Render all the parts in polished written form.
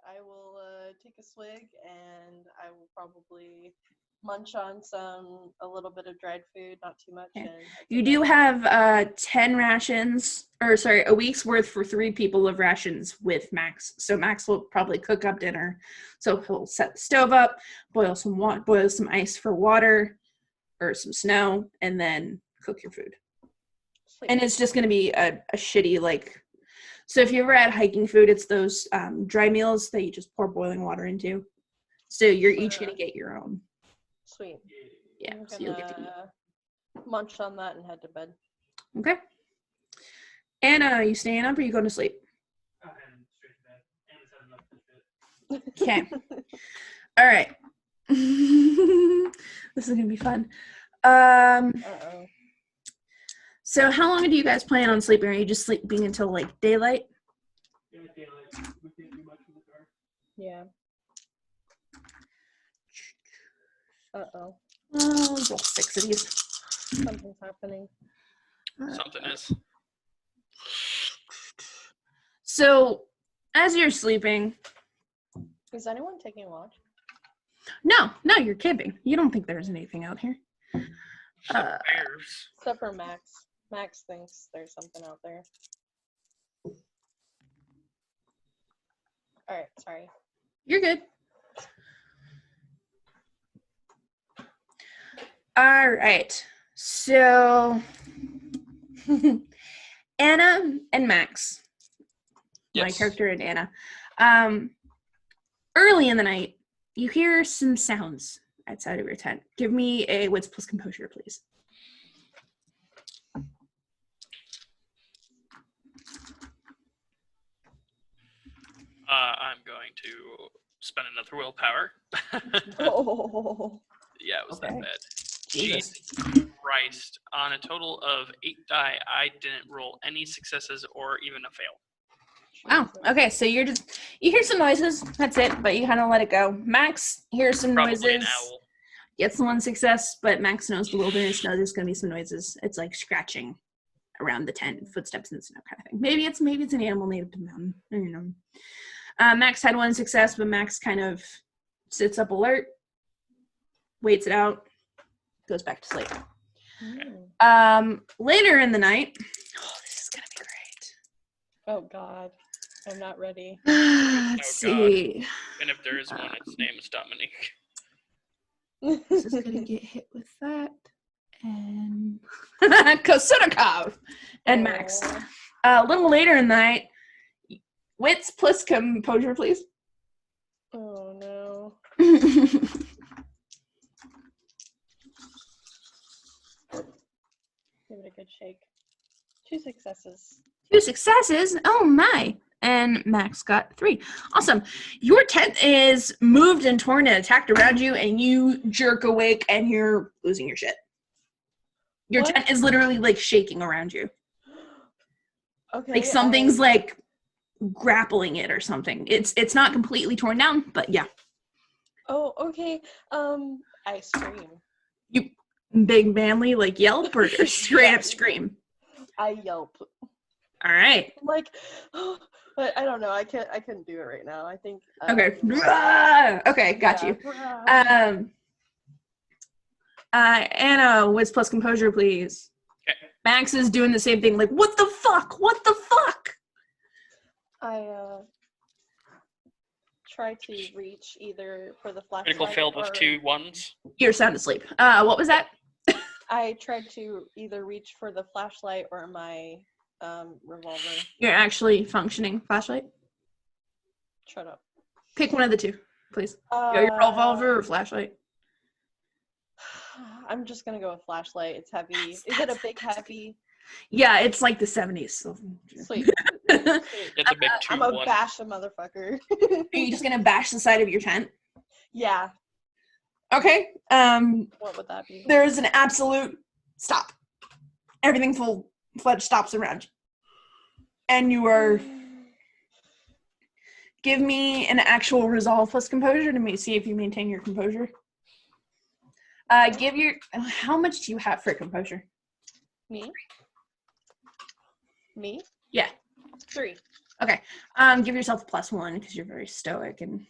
I will take a swig, and I will probably munch on a little bit of dried food, not too much. Okay. And You do have 10 rations, or sorry, a week's worth for 3 people of rations with Max. So Max will probably cook up dinner. So he'll set the stove up, boil some ice for water or some snow, and then cook your food. Sweet. And it's just going to be a shitty, like, so if you ever had hiking food, it's those dry meals that you just pour boiling water into. So you're each going to get your own. Sweet. Yeah, I'm so you'll get to eat. Munch on that and head to bed. Okay. Anna, you staying up or you going to sleep? I'm straight to bed. Anna's had enough to bed. Okay. All right. This is going to be fun. Uh-oh. So how long do you guys plan on sleeping? Are you just sleeping until like daylight? Yeah, daylight. We can't do much in the dark. Yeah. Uh-oh. Oh, roll 6 of these. Something's happening. Something is. So as you're sleeping, Is anyone taking watch? no, you're camping. You don't think there's anything out here. Bears. Except for Max. Max thinks there's something out there. Alright, sorry. You're good. All right. So Anna and Max, my Yes. character and Anna, early in the night, you hear some sounds outside of your tent. Give me a wits plus composure, please. I'm going to spend another willpower. Oh. Yeah, it was Okay. that bad. Jesus. Jesus Christ. On a total of 8 die, I didn't roll any successes or even a fail. Oh, okay. So you hear some noises. That's it. But you kind of let it go. Max hears some Probably noises. an owl. Gets the one success, but Max knows the wilderness knows there's gonna be some noises. It's like scratching around the tent, footsteps in the snow kind of thing. Maybe it's an animal native to the mountain. I don't know. Max had one success, but Max kind of sits up alert, waits it out, goes back to sleep. Later in the night, oh, this is gonna be great. Oh god. I'm not ready. Let's see. And if there is one, its name is Dominique. This is gonna get hit with that. And Kosunikov and Max. A little later in the night, wits plus composure, please. Oh no. Give it a good shake. 2 successes. 2 successes. Oh my. And Max got 3. Awesome. Your tent is moved and torn and attacked around you, and you jerk awake and you're losing your shit. Your What? tent is literally like shaking around you. Okay. Like something's like grappling it or something. It's not completely torn down, but yeah. Oh, okay. I scream. You big manly like yelp or straight up scream. I yelp. All right. I'm like, but I don't know. I couldn't do it right now. I think. Okay. Okay, got you. Anna, wits plus composure, please. Okay. Max is doing the same thing, like, what the fuck? What the fuck? I try to reach either for the flashlight. Critical failed with or 2 1s. You're sound asleep. What was that? I tried to either reach for the flashlight or my revolver. You're actually functioning flashlight? Shut up. Pick one of the 2, please. Your revolver or flashlight? I'm just gonna go with flashlight. It's heavy. Is it a big heavy? Yeah, it's like the 70s. So. Sweet. Sweet. It's a big 2 I'm a 1. bash a motherfucker. Are you just gonna bash the side of your tent? Yeah. Okay. What would that be? There's an absolute stop. Everything full-fledged stops around you. And you are... Give me an actual resolve plus composure to see if you maintain your composure. How much do you have for composure? Me? Yeah. 3. Okay. Give yourself a +1 because you're very stoic, and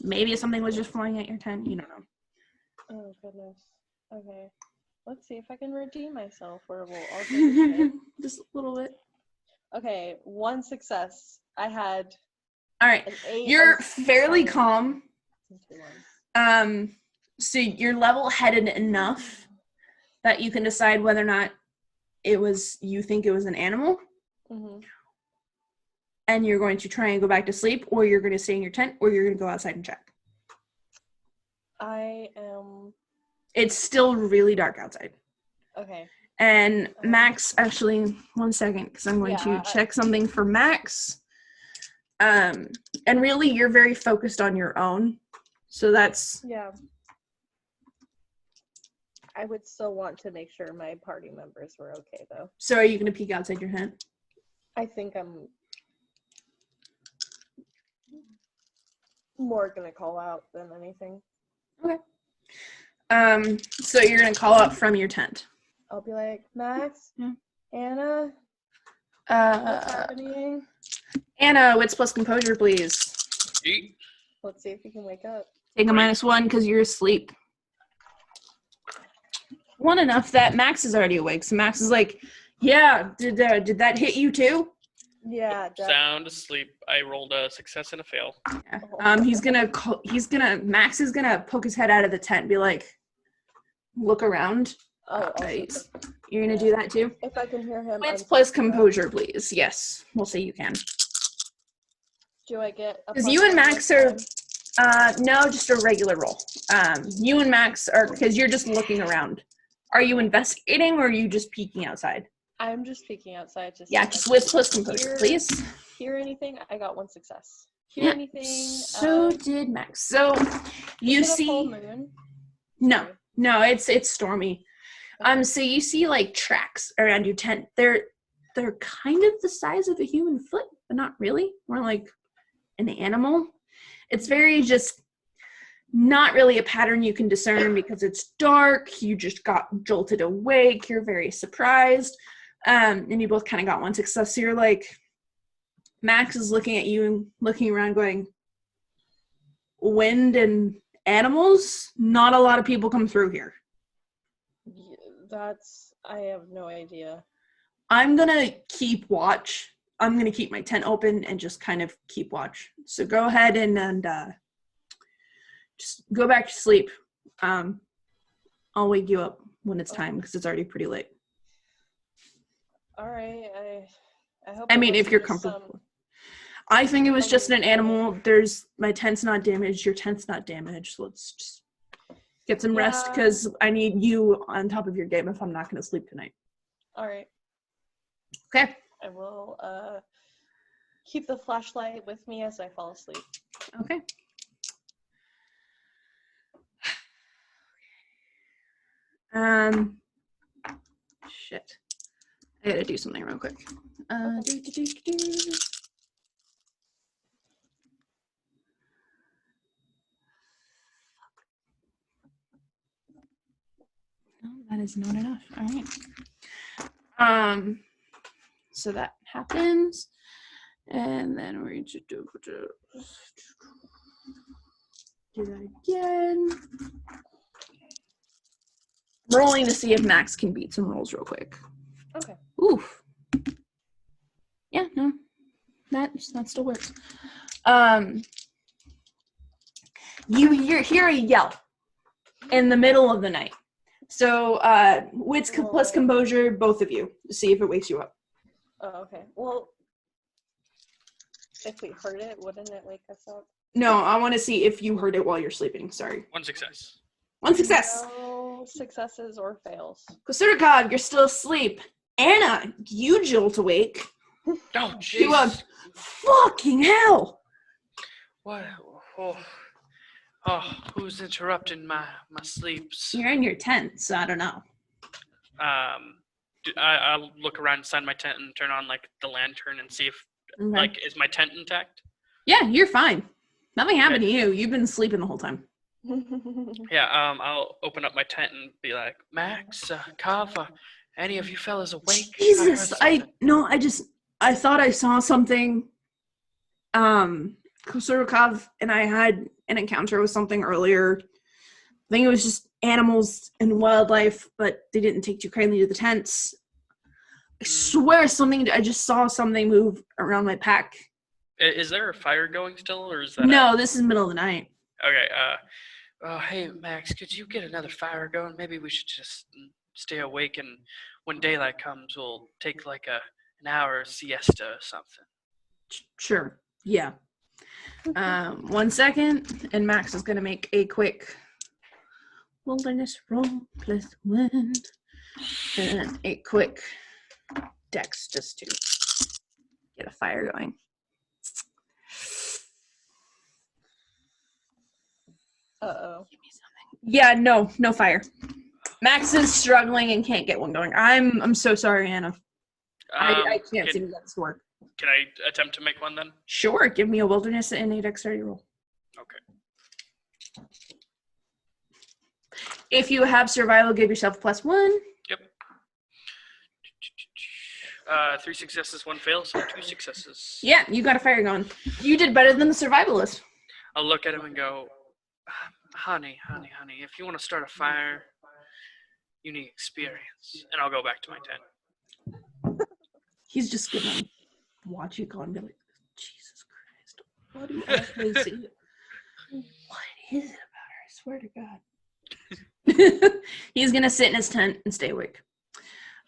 maybe something was just flying at your tent. You don't know. Oh goodness. Okay. Let's see if I can redeem myself, or we'll all get a hit. Just a little bit. Okay, 1 success. I had All right. an 8. You're of fairly science calm. and 2 ones. So you're level-headed enough that you can decide whether or not you think it was an animal, Mhm. and you're going to try and go back to sleep, or you're going to stay in your tent, or you're going to go outside and check. I am It's still really dark outside. okay. And Max, actually, 1 second, because I'm going to Yeah, check something for Max. And really, you're very focused on your own. So that's, Yeah. I would still want to make sure my party members were okay, though. so are you going to peek outside your tent? I think I'm more gonna call out than anything. Okay. So you're going to call out from your tent. I'll be like, Max, Yeah. Anna, what's Uh, happening? Anna, wits plus composure, please. Eat. Let's see if we can wake up. Take a Right. -1 because you're asleep. 1 enough that Max is already awake. So Max is like, yeah, did that hit you too? Yeah, Sound asleep. I rolled a success and a fail. Yeah. Max is gonna poke his head out of the tent and be like, look around. Oh, Right. also, You're gonna do that too? if I can hear him. Wits I'm plus sorry. composure, please. Yes, we'll say you can. Do I get a 'Cause plus you and one Max this are- time? No, just a regular roll. You and Max are, because you're just looking around. Are you investigating or are you just peeking outside? I'm just peeking outside to see. Yeah, if I just can wits plus composure, hear- please. Hear anything? I got 1 success. Hear Yeah, anything? so did Max. So you is it a full see, moon? no, Sorry. it's stormy. Okay. So you see like tracks around your tent. They're kind of the size of a human foot, but not really. More like an animal. It's very just not really a pattern you can discern because it's dark. You just got jolted awake. You're very surprised. And you both kind of got 1 success. So you're like, Max is looking at you and looking around going, wind and animals? Not a lot of people come through here. I have no idea. I'm gonna keep watch. I'm gonna keep my tent open and just kind of keep watch. So go ahead and just go back to sleep. I'll wake you up when it's time because it's already pretty late. All right. I hope. I it mean, if wasn't you're just comfortable. I think it was just an some- animal. My tent's not damaged. Your tent's not damaged. Let's just get some rest Yeah. because I need you on top of your game if I'm not going to sleep tonight. All right. Okay. I will keep the flashlight with me as I fall asleep. Okay. Shit. I gotta do something real quick. No, that is not enough. All right. So that happens, and then we're going to do that again. Rolling to see if Max can beat some rolls real quick. Okay. Oof. Yeah, no, that still works. You hear a yell in the middle of the night. So, wits plus composure, both of you, to see if it wakes you up. Oh, okay. Well, if we heard it, wouldn't it wake us up? No, I want to see if you heard it while you're sleeping. Sorry. 1 success. 1 success. No successes or fails. Kosurikov, you're still asleep. Anna, you jolt awake. Oh, You jeez. fucking hell. What? Who's interrupting my sleeps? You're in your tent, so I don't know. I'll look around inside my tent and turn on like the lantern and see if Okay. is my tent intact? Yeah, you're fine. Nothing happened to you. You've been sleeping the whole time. Yeah. I'll open up my tent and be like, Max, Kava, any of you fellas awake? Jesus, I heard something." I thought I saw something. Kusurkov and I had an encounter with something earlier. I think it was just animals and wildlife, but they didn't take too kindly to the tents. I swear I just saw something move around my pack. Is there a fire going still, or is that? No, this is middle of the night. Okay. Oh, hey Max, could you get another fire going? Maybe we should just stay awake, and when daylight comes, we'll take like an hour siesta or something. Sure. Yeah. 1 second, and Max is gonna make a quick wilderness roll +1 and a quick dex just to get a fire going. Uh-oh. Yeah, no fire. Max is struggling and can't get one going. I'm so sorry, Anna. I can't seem to get this to work. Can I attempt to make one then? Sure, give me a wilderness and a dexterity roll. Okay. If you have survival, give yourself +1. Yep. 3 successes, 1 fail, so 2 successes. Yeah, you got a fire going. You did better than the survivalist. I'll look at him and go, honey, if you want to start a fire, you need experience. And I'll go back to my tent. He's just gonna watch you go and be like, Jesus Christ, what do you actually see? What is it about her? I swear to God. He's gonna sit in his tent and stay awake.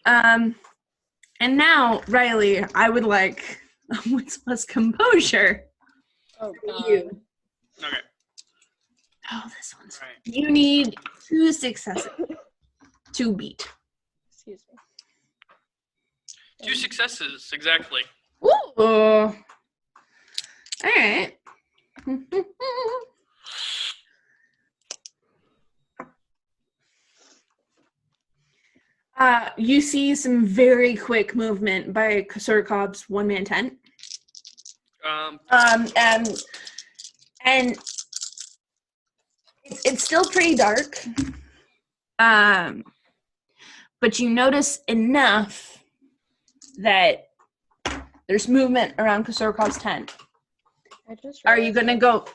And now, Riley, I would like wits plus composure. Oh, God. You. Okay. Oh, this one's Right. You need 2 successes to beat. Excuse me. 2 successes, exactly. Ooh. All right. You see some very quick movement by Kusurkov's one-man tent. And it's still pretty dark. But you notice enough that there's movement around Kusurkov's tent. Are you going to go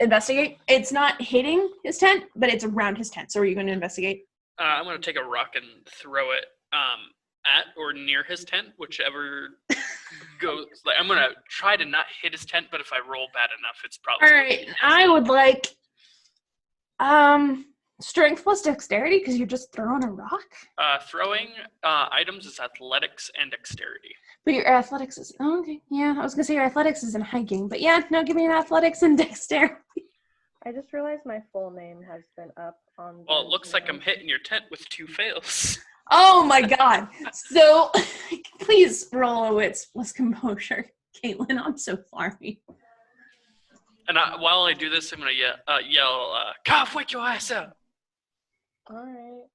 investigate? It's not hitting his tent, but it's around his tent. So are you going to investigate? I'm going to take a rock and throw it at or near his tent, whichever goes. Like, I'm going to try to not hit his tent, but if I roll bad enough, it's probably. All right. I would like strength plus dexterity because you're just throwing a rock. Throwing items is athletics and dexterity. But your athletics is okay. Yeah, I was gonna say your athletics is in hiking, but yeah, no, give me an athletics and dexterity. I just realized my full name has been up on. Well, it looks like I'm hitting your tent with 2 fails. Oh my God! So, please roll a wits plus composure, Caitlin. I'm so sorry. And while I do this, I'm gonna yell, "Cough, wake your ass up!" All right.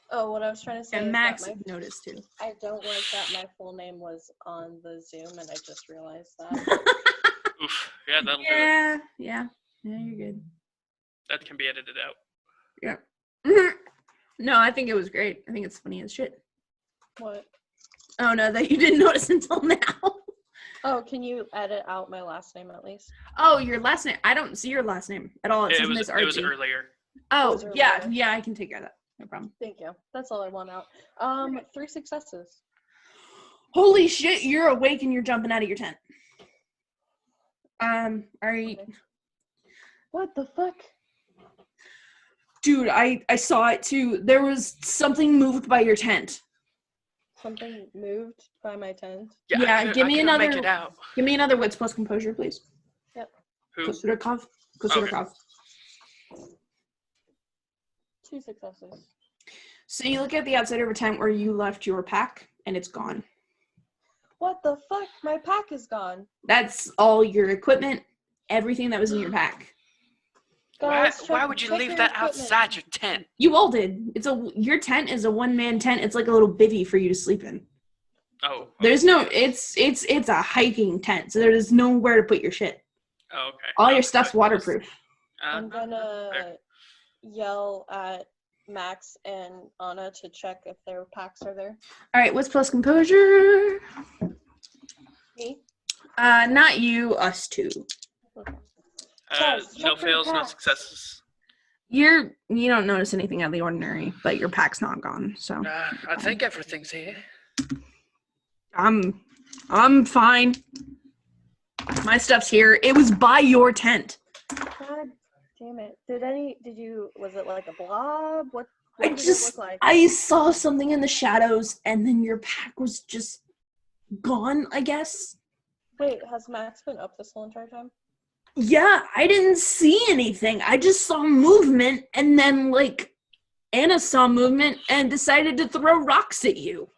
Oh, what I was trying to say. And is Max that noticed too. I don't like that my full name was on the Zoom, and I just realized that. Oof. Yeah, that'll do it. Yeah, you're good. That can be edited out. Yeah. No, I think it was great. I think it's funny as shit. What? Oh no, that you didn't notice until now. Oh, can you edit out my last name at least? Oh, your last name. I don't see your last name at all. It says Miss It was Archie. earlier. Oh, Was yeah, earlier. yeah, I can take care of that. No problem. Thank you. That's all I want out. 3 successes. Holy shit, you're awake and you're jumping out of your tent. Are you... Okay. What the fuck? Dude, I saw it too. There was something moved by your tent. Something moved by my tent. Yeah, I give me couldn't another. Make it out. Give me another wits plus composure, please. Who? Kusurkov. 2 successes. So you look at the outside of a tent where you left your pack, and it's gone. What the fuck? My pack is gone. That's all your equipment, everything that was in your pack. Guys, Why check- would you check leave your that equipment. outside your tent? You all did. Your tent is a one-man tent. It's like a little bivvy for you to sleep in. Oh. There's no. It's a hiking tent, so there's nowhere to put your shit. Oh, okay. All your stuff's waterproof. I'm gonna fair. yell at Max and Anna to check if their packs are there. All right, what's plus composure? Me? Not you, us two. Okay. No check for your fails, no packs. successes. You don't notice anything out of the ordinary, but your pack's not gone, so I think everything's here. I'm fine. My stuff's here. It was by your tent. God damn it. Was it like a blob? What I did it look like? I saw something in the shadows, and then your pack was just gone, I guess. Wait, has Max been up this whole entire time? Yeah, I didn't see anything. I just saw movement, and then, like, Anna saw movement and decided to throw rocks at you.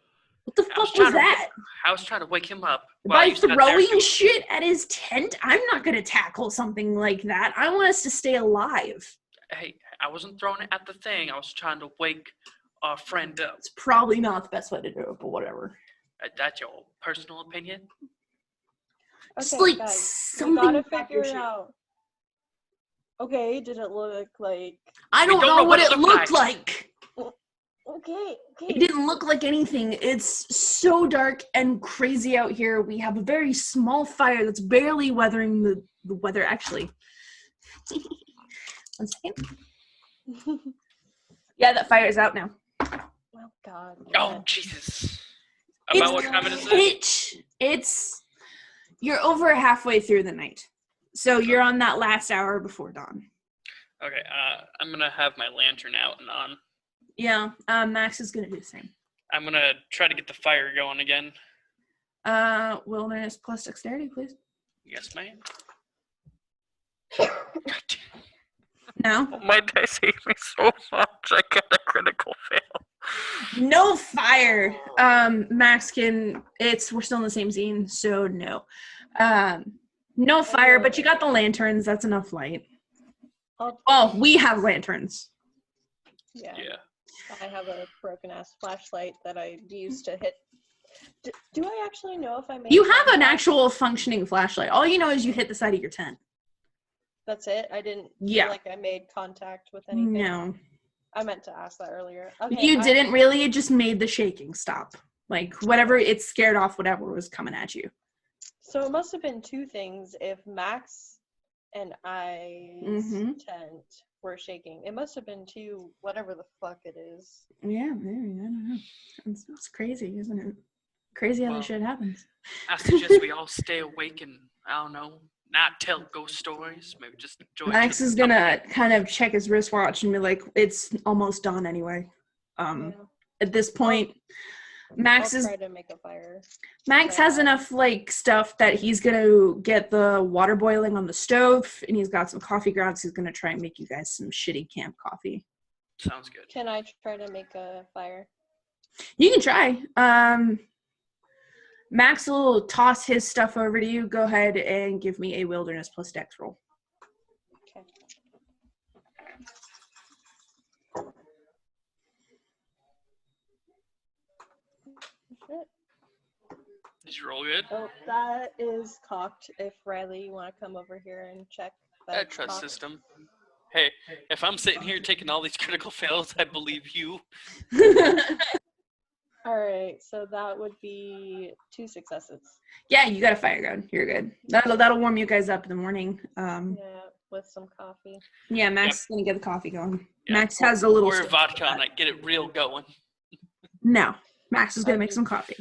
What the fuck was that? I was trying to wake him up. By throwing shit at his tent? I'm not gonna tackle something like that. I want us to stay alive. Hey, I wasn't throwing it at the thing. I was trying to wake our friend up. It's probably not the best way to do it, but whatever. That's your personal opinion? It's Okay, like guys, we something gotta about your figure it shit. out. Okay, did it look like... I don't know what it looked like. Okay. It didn't look like anything. It's so dark and crazy out here. We have a very small fire that's barely weathering the weather, actually. 1 second. Yeah, that fire is out now. Oh, God. Oh, Jesus. About what time is it? You're over halfway through the night. So you're on that last hour before dawn. Okay, I'm going to have my lantern out and on. Yeah, Max is going to do the same. I'm going to try to get the fire going again. Wilderness plus dexterity, please. Yes, ma'am. No? My dice hate me so much. I got a critical fail. No fire. Max we're still in the same scene, so no. No fire, but you got the lanterns. That's enough light. Oh, we have lanterns. Yeah. Yeah. I have a broken-ass flashlight that I use to hit. Do I actually know if I made... You have an actual functioning flashlight. All you know is you hit the side of your tent. That's it? I didn't Yeah. feel like I made contact with anything. No. I meant to ask that earlier. Okay, You didn't really. It just made the shaking stop. Like, whatever, it scared off whatever was coming at you. So it must have been two things if Max and I's tent were shaking. It must have been two, whatever the fuck it is. Yeah, maybe. I don't know. It's crazy, isn't it? Crazy how this shit happens. I suggest we all stay awake and, I don't know, not tell ghost stories. Maybe just enjoy Max is gonna kind of check his wristwatch and be like, it's almost dawn anyway. Yeah. At this point, I'll try to make a fire. Max has enough like stuff that he's gonna get the water boiling on the stove, and he's got some coffee grounds. He's gonna try and make you guys some shitty camp coffee. Sounds good. Can I try to make a fire? You can try. Max will toss his stuff over to you. Go ahead and give me a wilderness plus dex roll. Okay. Did you roll good? Oh, that is cocked. If Riley, you want to come over here and check that. Trust system. Hey, if I'm sitting here taking all these critical fails, I believe you. All right, so that would be 2 successes. Yeah, you got a fire gun. You're good. That'll warm you guys up in the morning. Yeah, with some coffee. Yeah, Max is gonna get the coffee going. Yeah, Max has a little. Pour stove vodka for on that. it. Get it real going. No, Max is gonna make some coffee.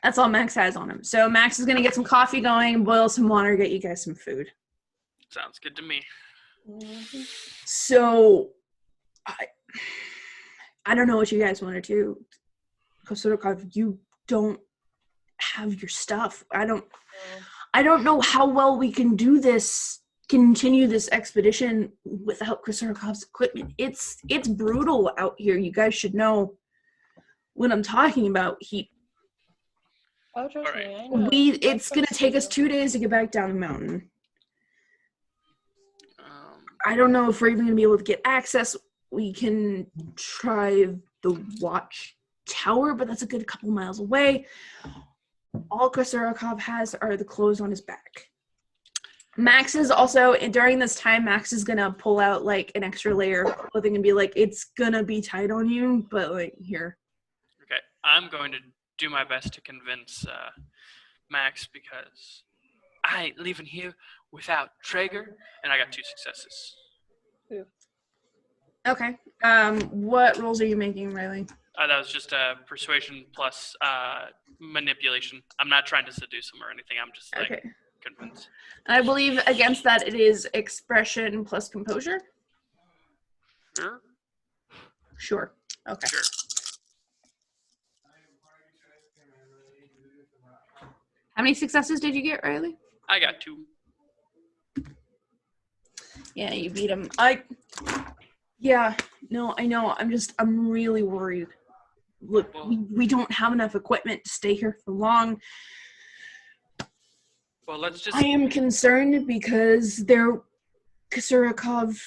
That's all Max has on him. So Max is gonna get some coffee going, boil some water, get you guys some food. Sounds good to me. Mm-hmm. So, I don't know what you guys want to do. Kosurikov, you don't have your stuff. I don't know how well we can do this, continue this expedition without Kosurikov's equipment. It's brutal out here. You guys should know what I'm talking about. Oh, trust All right. me, I know. It's gonna take us 2 days to get back down the mountain. I don't know if we're even gonna be able to get access. We can try the watch tower, but that's a good couple miles away. All Kosurikov has are the clothes on his back. Max is also, during this time, Max is gonna pull out like an extra layer of clothing and be like, it's gonna be tight on you, but like, here. Okay, I'm going to do my best to convince Max because I ain't leaving here without Traeger, and I got 2 successes. Okay. What rolls are you making, Riley? That was just persuasion plus manipulation. I'm not trying to seduce him or anything. I'm just like convinced. I believe against that it is expression plus composure. Sure. Sure. Okay. Sure. How many successes did you get, Riley? I got 2. Yeah, you beat him. No, I know. I'm really worried. Look, we don't have enough equipment to stay here for long. Well, let's just. I am concerned because Kasurikov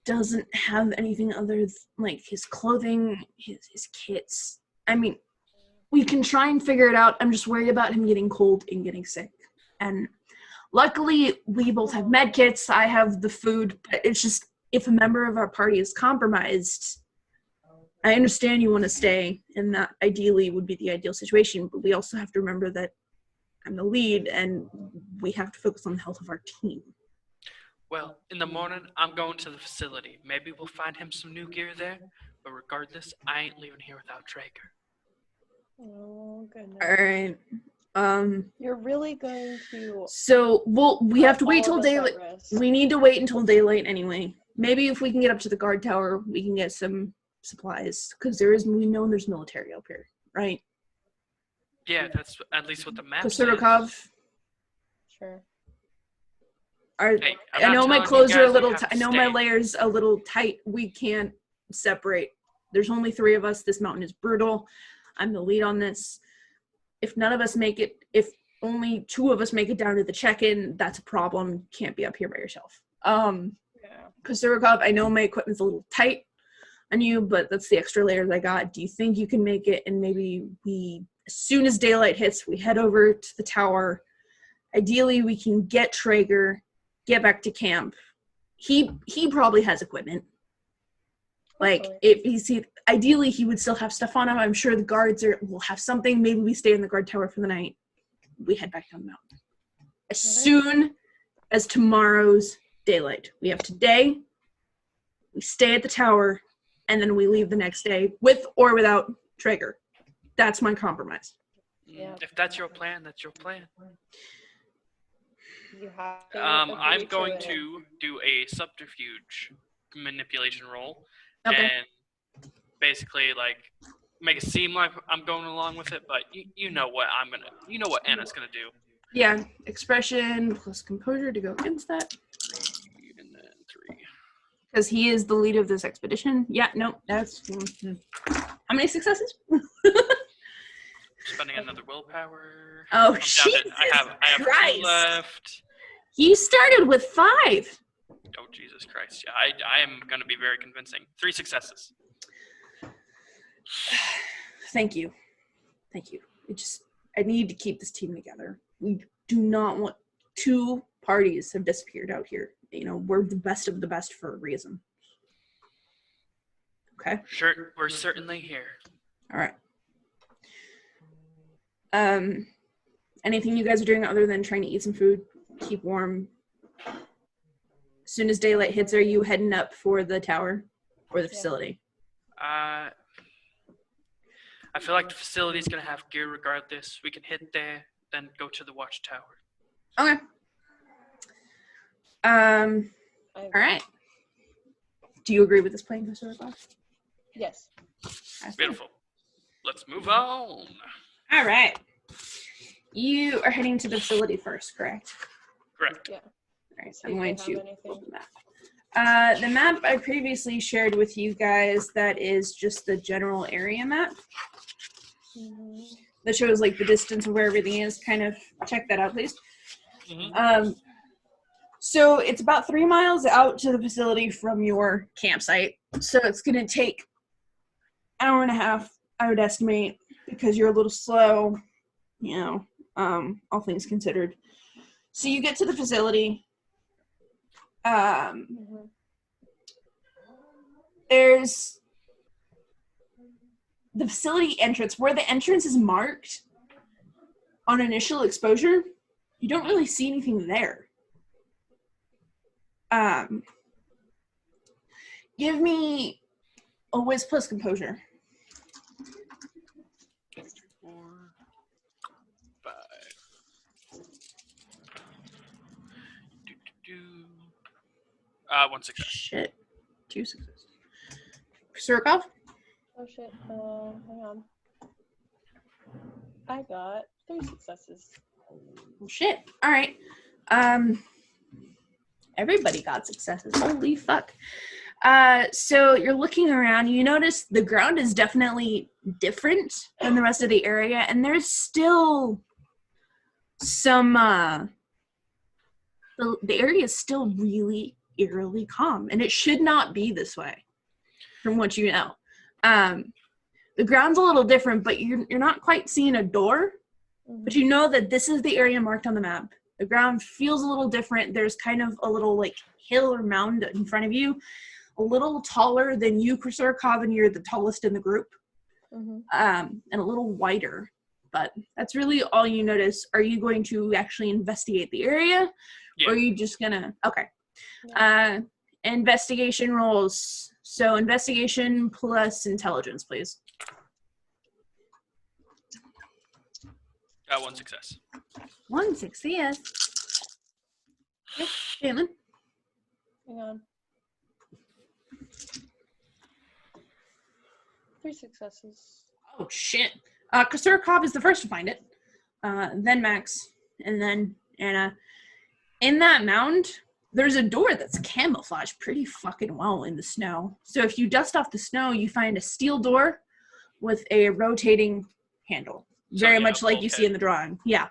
doesn't have anything other than, like, his clothing, his kits. I mean, we can try and figure it out. I'm just worried about him getting cold and getting sick. And luckily, we both have med kits. I have the food, but it's just, if a member of our party is compromised, I understand you want to stay, and that ideally would be the ideal situation, but we also have to remember that I'm the lead, and we have to focus on the health of our team. Well, in the morning, I'm going to the facility. Maybe we'll find him some new gear there, but regardless, I ain't leaving here without Traeger. Oh, goodness. All right. You're really going to... So, we have to wait till all of us at daylight. risk. We need to wait until daylight anyway. Maybe if we can get up to the guard tower, we can get some supplies, because we know there's military up here, right? Yeah, that's at least what the map says. Kosurikov. Sure. Hey, I know my clothes are a little. I I know my layers a little tight. We can't separate. There's only 3 of us. This mountain is brutal. I'm the lead on this. If none of us make it, if only 2 of us make it down to the check-in, that's a problem. You can't be up here by yourself. Kosurikov, I know my equipment's a little tight on you, but that's the extra layers I got. Do you think you can make it? And maybe as soon as daylight hits, we head over to the tower. Ideally, we can get Traeger, get back to camp. He probably has equipment. Like, ideally, he would still have stuff on him. I'm sure the guards will have something. Maybe we stay in the guard tower for the night. We head back down the mountain. As soon as tomorrow's daylight. We have today, we stay at the tower, and then we leave the next day with or without Traeger. That's my compromise. Yeah. If that's your plan, that's your plan. You have to I'm agree going it. to do a subterfuge manipulation roll, Okay. and basically like make it seem like I'm going along with it, but you know what Anna's gonna do. Yeah, expression plus composure to go against that. And then 3. Because he is the lead of this expedition. Yeah, no, that's... How many successes? Spending another willpower. Oh, Jesus I have Christ. 2 left. You started with 5. Oh, Jesus Christ. Yeah, I am going to be very convincing. 3 successes. Thank you. I need to keep this team together. We do not want... 2 parties have disappeared out here. You know, we're the best of the best for a reason. Okay? Sure, we're certainly here. All right. Anything you guys are doing other than trying to eat some food, keep warm? As soon as daylight hits, are you heading up for the tower or the facility? I feel like the facility's going to have gear regardless. We can hit there, then go to the watchtower. Okay. All right. Do you agree with this plan, Mr. Rickles? Yes. Beautiful. Let's move on. All right. You are heading to the facility first, correct? Correct. Yeah. All right. See I'm if going they to have anything. pull the map. The map I previously shared with you guys, that is just the general area map. Mhm. That shows like the distance of where everything is. Kind of check that out, please. Mm-hmm. So it's about 3 miles out to the facility from your campsite. So it's going to take an hour and a half, I would estimate, because you're a little slow, you know, all things considered. So you get to the facility. Mhm. There's the facility entrance, where the entrance is marked on initial exposure, you don't really see anything there. Give me a whiz plus composure. 4, 5. One success. Shit. 2 successes. Surikov? Oh shit. Hang on. I got 3 successes. Well, shit. All right. Everybody got successes. Holy fuck. So you're looking around. You notice the ground is definitely different than the rest of the area, and there's still some. The area is still really eerily calm, and it should not be this way, from what you know. The ground's a little different, but you're not quite seeing a door. But you know that this is the area marked on the map. The ground feels a little different. There's kind of a little like hill or mound in front of you, a little taller than you, Surikov, and you're the tallest in the group, and a little wider. But that's really all you notice. Are you going to actually investigate the area, or are you just gonna? Okay. Yeah. Investigation rolls. So investigation plus intelligence, please. Got 1 success. 1 success. Yep. Caitlin? Hang on. 3 successes. Oh, shit. Surikov is the first to find it. Then Max. And then Anna. In that mound, there's a door that's camouflaged pretty fucking well in the snow. So if you dust off the snow, you find a steel door with a rotating handle. Very much like you see in the drawing. Yeah.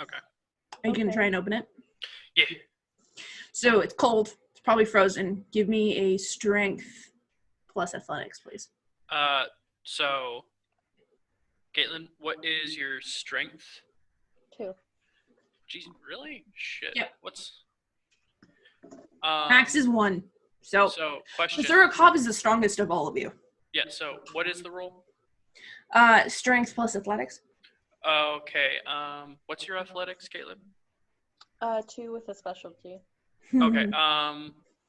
Okay. Are you going to try and open it? Yeah. So it's cold. It's probably frozen. Give me a strength plus athletics, please. So, Caitlin, what is your strength? 2. Jeez, really? Shit. Yep. What's... Max is 1. So question. Surikov is the strongest of all of you. Yeah, so what is the roll? Strength plus athletics. Okay. What's your athletics, Caitlin? 2 with a specialty. Okay.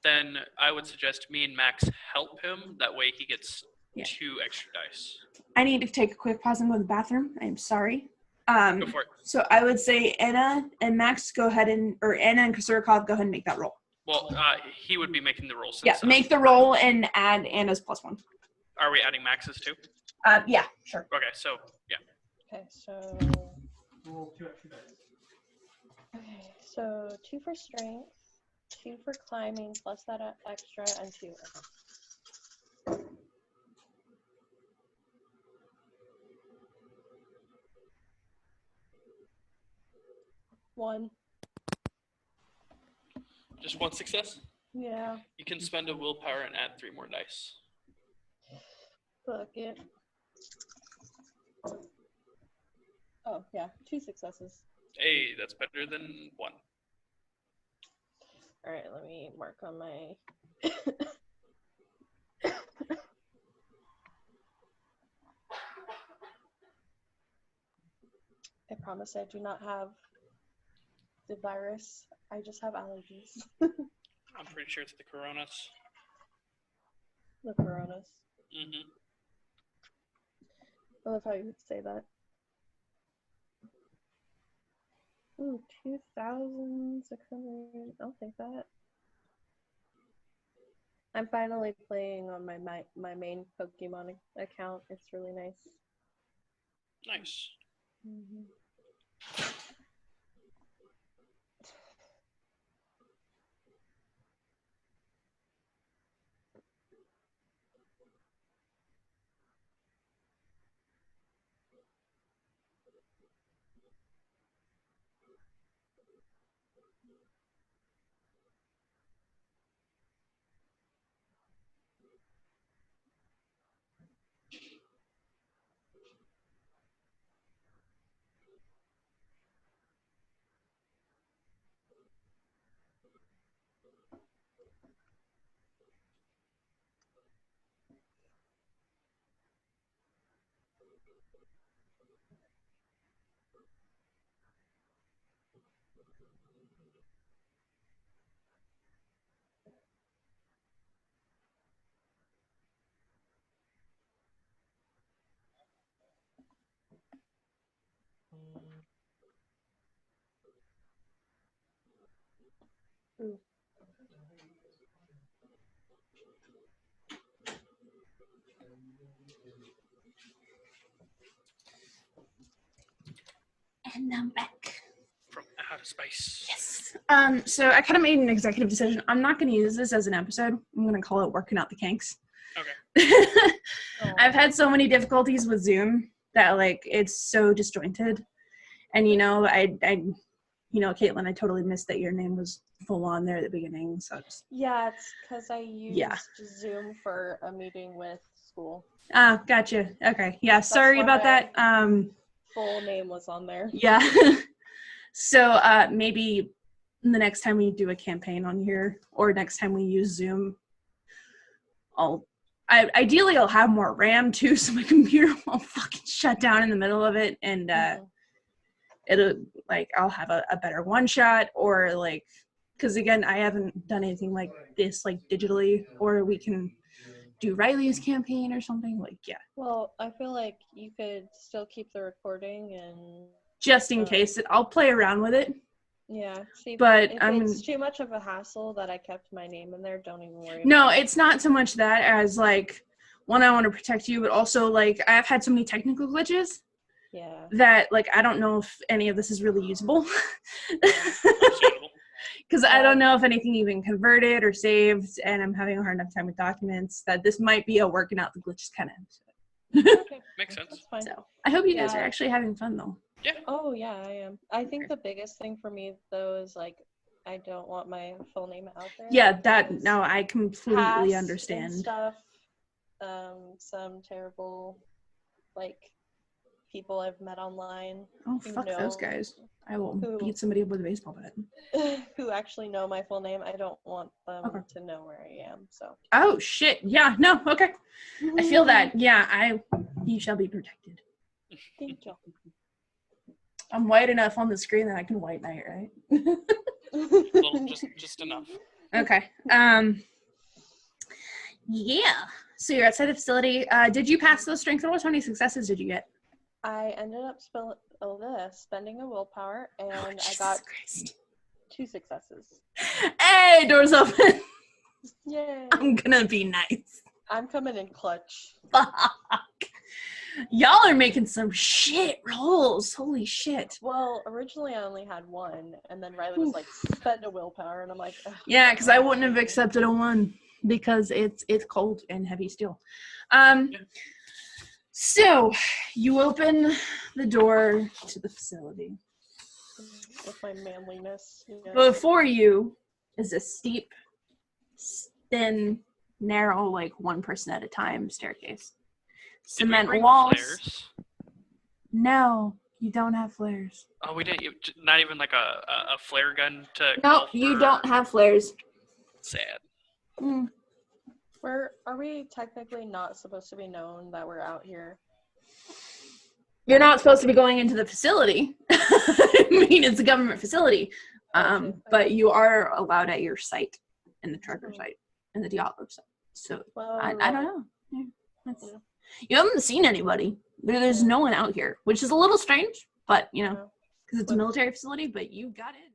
Then I would suggest me and Max help him. That way he gets 2 extra dice. I need to take a quick pause and go to the bathroom. I'm sorry. Go for it. So I would say Anna and Max Anna and Surikov go ahead and make that roll. Well, he would be making the roll. Yeah, make the roll and add Anna's +1. Are we adding Max's too? Yeah, sure. Okay, so, yeah. Okay, so... Roll 2 extra dice. Okay, so 2 for strength, 2 for climbing, plus that extra, and 2. Okay. One. Just 1 success? Yeah. You can spend a willpower and add 3 more dice. Fuck it. Oh, yeah. 2 successes. Hey, that's better than 1. Alright, let me mark on my... I promise I do not have the virus. I just have allergies. I'm pretty sure it's the coronas. The coronas. Mm-hmm. I love how you would say that. Ooh, 2,600. I'll take that. I'm finally playing on my main Pokemon account. It's really nice. Nice. Mm-hmm. Ooh. And I'm back. From outer space. Yes. So I kind of made an executive decision. I'm not going to use this as an episode. I'm going to call it Working Out the Kinks. Okay. I've had so many difficulties with Zoom that, like, it's so disjointed. And, you know, Caitlin, I totally missed that your name was full on there at the beginning. So Yeah, it's because I used Zoom for a meeting with school. Ah, gotcha. Okay. Yeah, sorry about that. Full name was on there. Yeah. So maybe the next time we do a campaign on here, or next time we use Zoom, ideally I'll have more RAM too, so my computer won't fucking shut down in the middle of it, and I'll have a better one shot, or like, because again, I haven't done anything like this like digitally, or we can do Riley's campaign or something, like, yeah. Well, I feel like you could still keep the recording and just in case, I'll play around with it. Yeah, see, but if it's too much of a hassle that I kept my name in there, don't even worry. No, it's not so much that as, like, one, I want to protect you, but also, like, I've had so many technical glitches. Yeah. That, like, I don't know if any of this is really usable. Because I don't know if anything even converted or saved, and I'm having a hard enough time with documents, that this might be a working out the glitches kind of episode. Okay. Makes sense. That's fine. So I hope you guys are actually having fun, though. Yeah. Oh, yeah, I am. I think the biggest thing for me, though, is, like, I don't want my full name out there. Yeah, no, I completely understand. And stuff, some terrible, like, people I've met online. Oh, fuck those guys. I will beat somebody up with a baseball bat. Who actually know my full name. I don't want them to know where I am, so. Oh, shit. Yeah, no, okay. I feel that. Yeah, you shall be protected. Thank you. I'm white enough on the screen that I can white knight, right? Well, just enough. Okay. Yeah. So you're outside the facility. Did you pass those strength rolls? How many successes did you get? I ended up spending a willpower, and I got 2 successes. Hey, doors open. Yay. I'm gonna be nice. I'm coming in clutch. Fuck. Y'all are making some shit rolls. Holy shit. Well, originally I only had 1, and then Riley was like, spend a willpower, and I'm like, ugh. Yeah, because I wouldn't have accepted a 1 because it's cold and heavy steel. So you open the door to the facility. With my manliness. Yeah. Before you is a steep, thin, narrow, like one person at a time staircase. Cement walls. Flares? No, you don't have flares. Oh, we didn't. Not even like a flare gun to. No, you don't have flares. Sad. Mm. Are we technically not supposed to be known that we're out here? You're not supposed to be going into the facility. I mean, it's a government facility. But you are allowed at your site, in the trucker site, in the Dyatlov site. So, well, I don't know. Yeah, you haven't seen anybody. There's no one out here, which is a little strange, but, you know, because it's a military facility, but you got in.